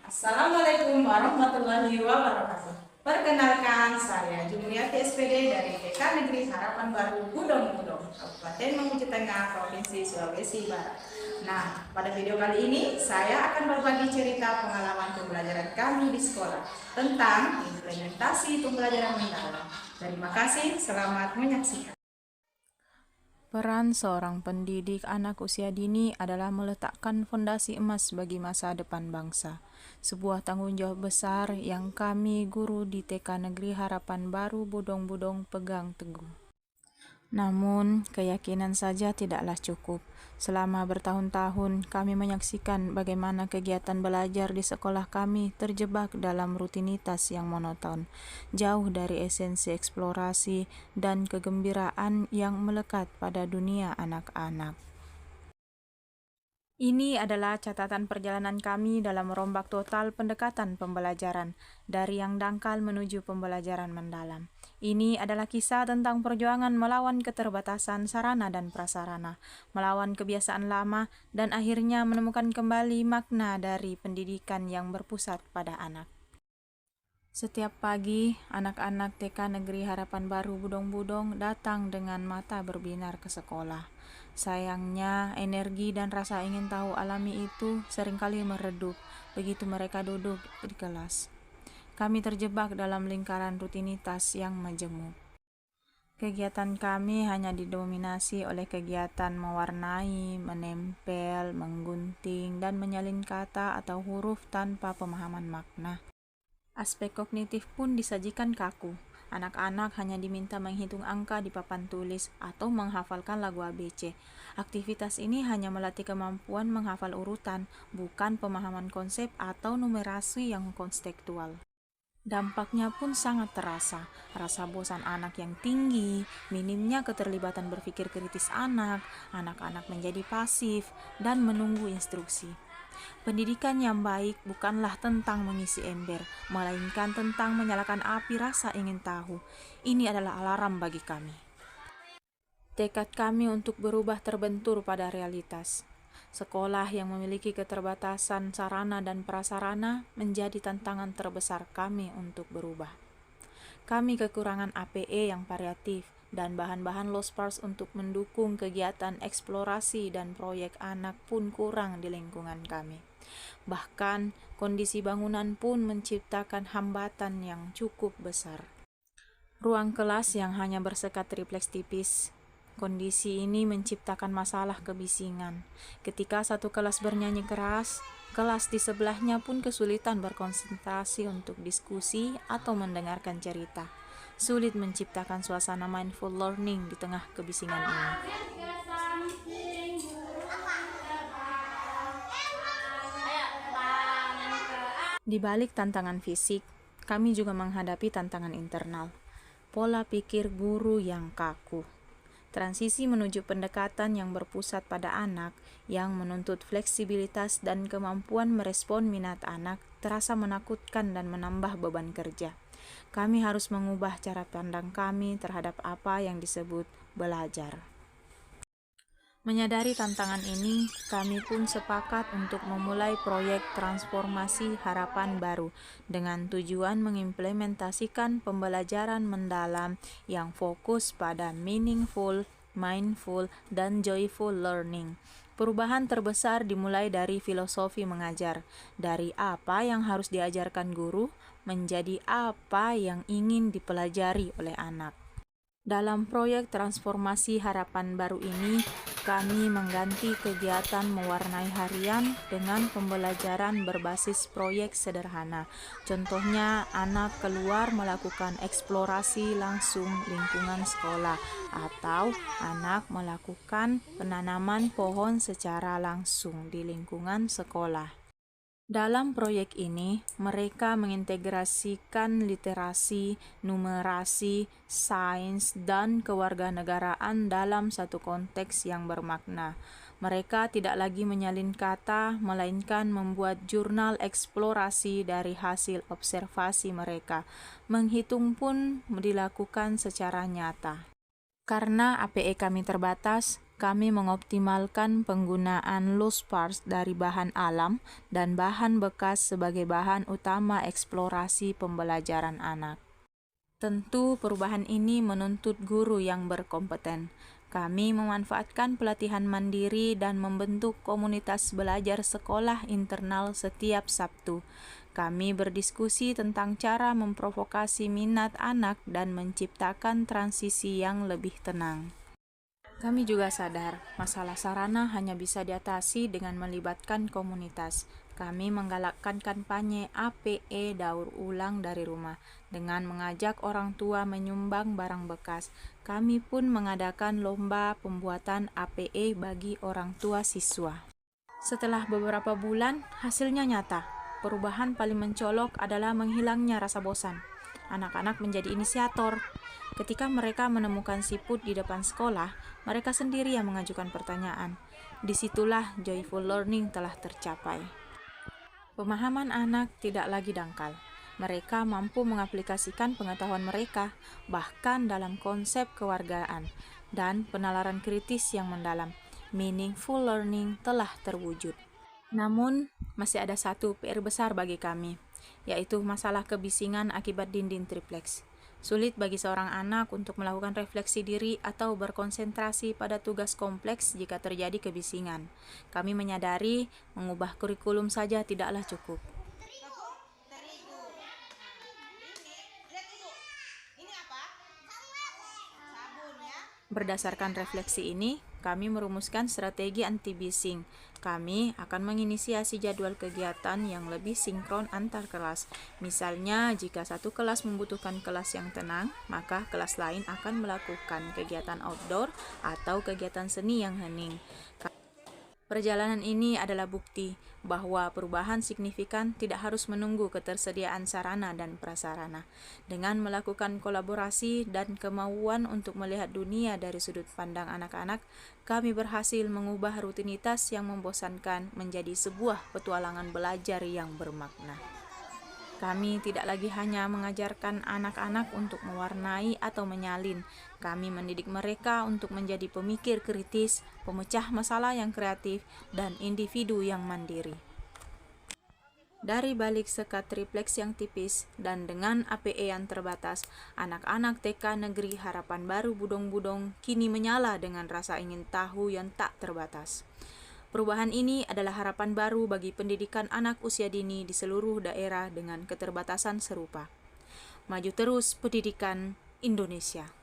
Assalamualaikum warahmatullahi wabarakatuh. Perkenalkan, saya Juliati SPD dari TK Negeri Harapan Baru Budong-Budong, Kabupaten Mamuju Tengah, Provinsi Sulawesi Barat. Nah, pada video kali ini saya akan berbagi cerita pengalaman pembelajaran kami di sekolah tentang implementasi pembelajaran mendalam. Terima kasih, selamat menyaksikan. Peran seorang pendidik anak usia dini adalah meletakkan fondasi emas bagi masa depan bangsa. Sebuah tanggung jawab besar yang kami guru di TK Negeri Harapan Baru Budong-Budong pegang teguh. Namun, keyakinan saja tidaklah cukup. Selama bertahun-tahun, kami menyaksikan bagaimana kegiatan belajar di sekolah kami terjebak dalam rutinitas yang monoton, jauh dari esensi eksplorasi dan kegembiraan yang melekat pada dunia anak-anak. Ini adalah catatan perjalanan kami dalam merombak total pendekatan pembelajaran dari yang dangkal menuju pembelajaran mendalam. Ini adalah kisah tentang perjuangan melawan keterbatasan sarana dan prasarana, melawan kebiasaan lama, dan akhirnya menemukan kembali makna dari pendidikan yang berpusat pada anak. Setiap pagi, anak-anak TK Negeri Harapan Baru Budong-Budong datang dengan mata berbinar ke sekolah. Sayangnya, energi dan rasa ingin tahu alami itu seringkali meredup begitu mereka duduk di kelas. Kami terjebak dalam lingkaran rutinitas yang majemuk. Kegiatan kami hanya didominasi oleh kegiatan mewarnai, menempel, menggunting, dan menyalin kata atau huruf tanpa pemahaman makna. Aspek kognitif pun disajikan kaku. Anak-anak hanya diminta menghitung angka di papan tulis atau menghafalkan lagu ABC. Aktivitas ini hanya melatih kemampuan menghafal urutan, bukan pemahaman konsep atau numerasi yang konstektual. Dampaknya pun sangat terasa. Rasa bosan anak yang tinggi, minimnya keterlibatan berpikir kritis anak-anak menjadi pasif dan menunggu instruksi. Pendidikan yang baik bukanlah tentang mengisi ember, melainkan tentang menyalakan api rasa ingin tahu. Ini adalah alarm bagi kami. Tekad kami untuk berubah terbentur pada realitas. Sekolah yang memiliki keterbatasan sarana dan prasarana menjadi tantangan terbesar kami untuk berubah. Kami kekurangan APE yang variatif dan bahan-bahan lost parts untuk mendukung kegiatan eksplorasi dan proyek anak pun kurang di lingkungan kami. Bahkan, kondisi bangunan pun menciptakan hambatan yang cukup besar. Ruang kelas yang hanya bersekat tripleks tipis. Kondisi ini menciptakan masalah kebisingan. Ketika satu kelas bernyanyi keras, kelas di sebelahnya pun kesulitan berkonsentrasi untuk diskusi atau mendengarkan cerita. Sulit menciptakan suasana mindful learning di tengah kebisingan ini. Di balik tantangan fisik, kami juga menghadapi tantangan internal. Pola pikir guru yang kaku. Transisi menuju pendekatan yang berpusat pada anak, yang menuntut fleksibilitas dan kemampuan merespon minat anak, terasa menakutkan dan menambah beban kerja. Kami harus mengubah cara pandang kami terhadap apa yang disebut belajar. Menyadari tantangan ini, kami pun sepakat untuk memulai proyek transformasi harapan baru dengan tujuan mengimplementasikan pembelajaran mendalam yang fokus pada meaningful, mindful, dan joyful learning. Perubahan terbesar dimulai dari filosofi mengajar, dari apa yang harus diajarkan guru menjadi apa yang ingin dipelajari oleh anak. Dalam proyek transformasi harapan baru ini, kami mengganti kegiatan mewarnai harian dengan pembelajaran berbasis proyek sederhana. Contohnya, anak keluar melakukan eksplorasi langsung lingkungan sekolah, atau anak melakukan penanaman pohon secara langsung di lingkungan sekolah. Dalam proyek ini, mereka mengintegrasikan literasi, numerasi, sains, dan kewarganegaraan dalam satu konteks yang bermakna. Mereka tidak lagi menyalin kata, melainkan membuat jurnal eksplorasi dari hasil observasi mereka. Menghitung pun dilakukan secara nyata. Karena APE kami terbatas, Kami mengoptimalkan penggunaan loose parts dari bahan alam dan bahan bekas sebagai bahan utama eksplorasi pembelajaran anak. Tentu perubahan ini menuntut guru yang berkompeten. Kami memanfaatkan pelatihan mandiri dan membentuk komunitas belajar sekolah internal setiap Sabtu. Kami berdiskusi tentang cara memprovokasi minat anak dan menciptakan transisi yang lebih tenang. Kami juga sadar, masalah sarana hanya bisa diatasi dengan melibatkan komunitas. Kami menggalakkan kampanye APE daur ulang dari rumah dengan mengajak orang tua menyumbang barang bekas. Kami pun mengadakan lomba pembuatan APE bagi orang tua siswa. Setelah beberapa bulan, hasilnya nyata. Perubahan paling mencolok adalah menghilangnya rasa bosan. Anak-anak menjadi inisiator. Ketika mereka menemukan siput di depan sekolah, mereka sendiri yang mengajukan pertanyaan. Disitulah joyful learning telah tercapai. Pemahaman anak tidak lagi dangkal. Mereka mampu mengaplikasikan pengetahuan mereka, bahkan dalam konsep kewargaan dan penalaran kritis yang mendalam. Meaningful learning telah terwujud. Namun, masih ada satu PR besar bagi kami, yaitu masalah kebisingan akibat dinding triplex. Sulit bagi seorang anak untuk melakukan refleksi diri atau berkonsentrasi pada tugas kompleks jika terjadi kebisingan. Kami menyadari mengubah kurikulum saja tidaklah cukup. Berdasarkan refleksi ini, kami merumuskan strategi anti-bising. Kami akan menginisiasi jadwal kegiatan yang lebih sinkron antar kelas. Misalnya, jika satu kelas membutuhkan kelas yang tenang, maka kelas lain akan melakukan kegiatan outdoor atau kegiatan seni yang hening. Perjalanan ini adalah bukti bahwa perubahan signifikan tidak harus menunggu ketersediaan sarana dan prasarana. Dengan melakukan kolaborasi dan kemauan untuk melihat dunia dari sudut pandang anak-anak, kami berhasil mengubah rutinitas yang membosankan menjadi sebuah petualangan belajar yang bermakna. Kami tidak lagi hanya mengajarkan anak-anak untuk mewarnai atau menyalin. Kami mendidik mereka untuk menjadi pemikir kritis, pemecah masalah yang kreatif, dan individu yang mandiri. Dari balik sekat triplex yang tipis dan dengan APE yang terbatas, anak-anak TK Negeri Harapan Baru Budong-Budong kini menyala dengan rasa ingin tahu yang tak terbatas. Perubahan ini adalah harapan baru bagi pendidikan anak usia dini di seluruh daerah dengan keterbatasan serupa. Maju terus pendidikan Indonesia.